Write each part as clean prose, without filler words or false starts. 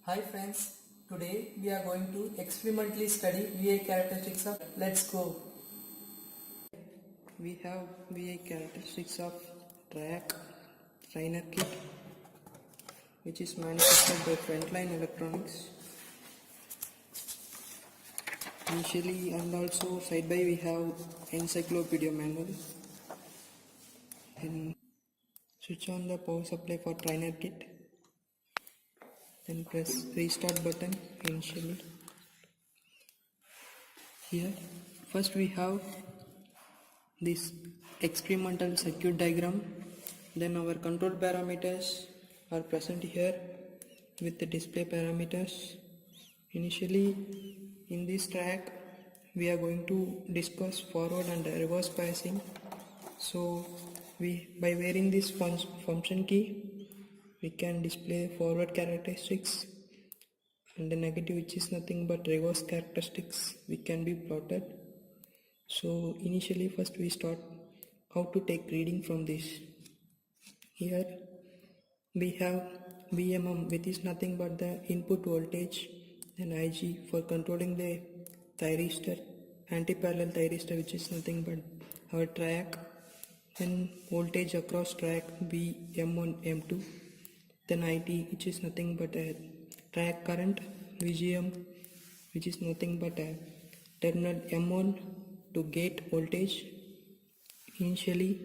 Hi friends, today we are going to experimentally study VI characteristics of Let's Go. We have VI characteristics of TRIAC trainer kit, which is manufactured by Frontline Electronics. Initially and also side by we have encyclopedia manual. Then switch on the power supply for trainer kit. Then press restart button initially. Here first we have this experimental circuit diagram, then our control parameters are present here with the display parameters. Initially in this track we are going to discuss forward and reverse biasing. So by wearing this function key we can display forward characteristics, and the negative, which is nothing but reverse characteristics, we can be plotted. So initially first we start how to take reading from this. Here we have VMM, which is nothing but the input voltage, then IG for controlling the thyristor, anti-parallel thyristor, which is nothing but our TRIAC, then voltage across track VM1 M2, then IT, which is nothing but a track current, VGM, which is nothing but a terminal M1 to gate voltage. Initially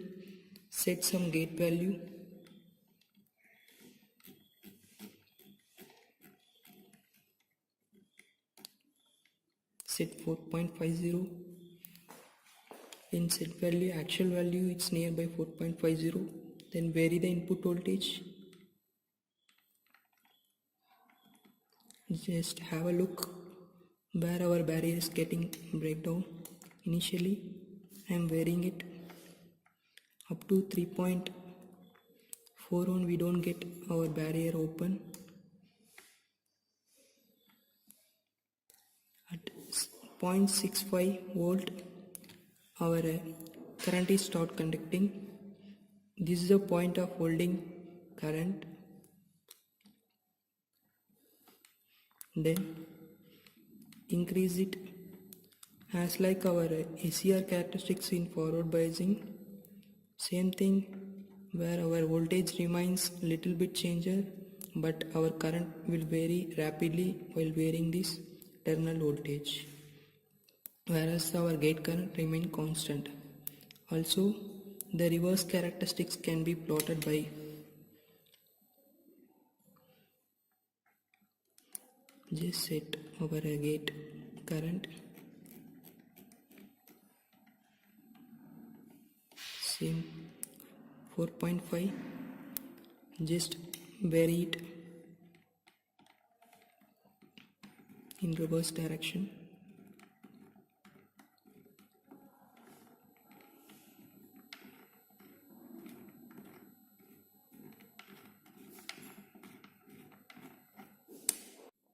set some gate value, set 4.50. in set value, actual value, it's nearby 4.50. then vary the input voltage. Just have a look where our barrier is getting breakdown. Initially I am varying it up to 3.4 on, we don't get our barrier open. At 0.65 volt our current is start conducting. This is the point of holding current. Then increase it as like our ACR characteristics in forward biasing. Same thing where our voltage remains little bit changer, but our current will vary rapidly while varying this terminal voltage, whereas our gate current remain constant. Also the reverse characteristics can be plotted by just set our gate current, same 4.5, just vary it in reverse direction.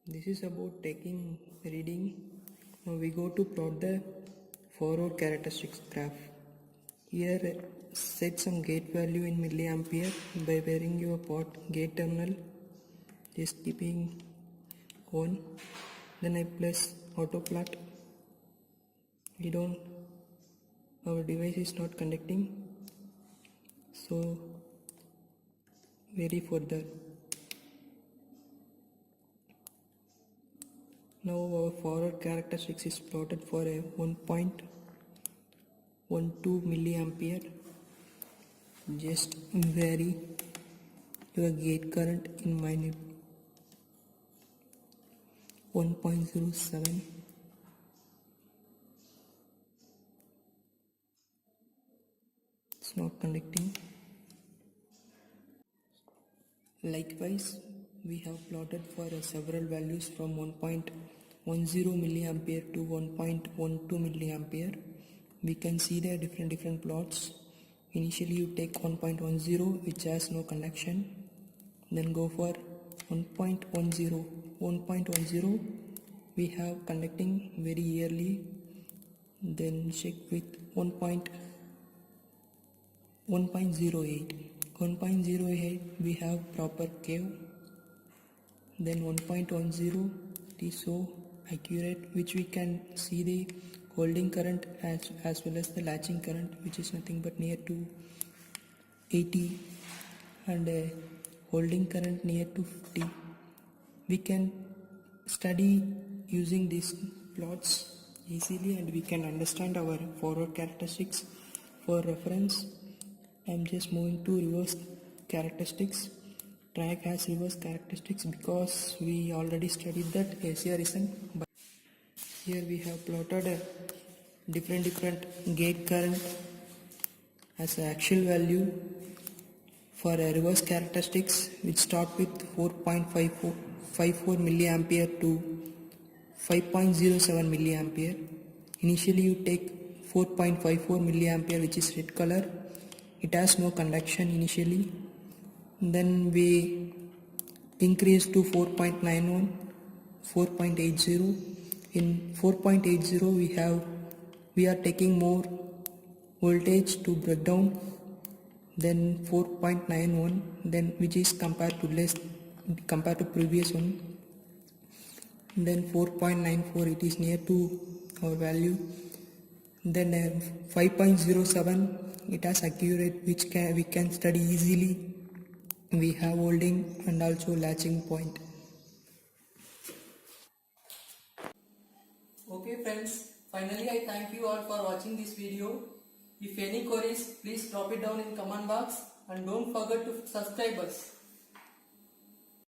This is about taking reading. Now we go to plot the forward characteristics graph. Here set some gate value in milliampere by varying your pot gate terminal, just keeping on. Then I press auto plot. Our device is not connecting, so vary further. Now our forward characteristics is plotted for a 1.12 milliampere. Just vary your gate current in minute 1.07. It's not connecting. Likewise, we have plotted for several values from 1.10 milliampere to 1.12 milliampere. We can see the different plots. Initially you take 1.10, which has no connection, then go for 1.10. 1.10 we have conducting very early, then check with 1.08. 1.08 we have proper curve, then 1.10, it is so accurate, which we can see the holding current as well as the latching current, which is nothing but near to 80 and holding current near to 50. We can study using these plots easily and we can understand our forward characteristics. For reference, I am just moving to reverse characteristics. TRIAC has reverse characteristics because we already studied that ACR isn't. But here we have plotted a different gate current as an actual value for a reverse characteristics, which start with 4.54 milliampere to 5.07 milliampere. Initially you take 4.54 milliampere, which is red color. It has no conduction initially. Then we increase to 4.91, 4.80. In 4.80 we are taking more voltage to break down, then 4.91, then which is compared to less compared to previous one. Then 4.94, it is near to our value. Then 5.07, it has accurate, which we can study easily. We have holding and also latching point. Okay friends, finally I thank you all for watching this video. If any queries, please drop it down in comment box and don't forget to subscribe us.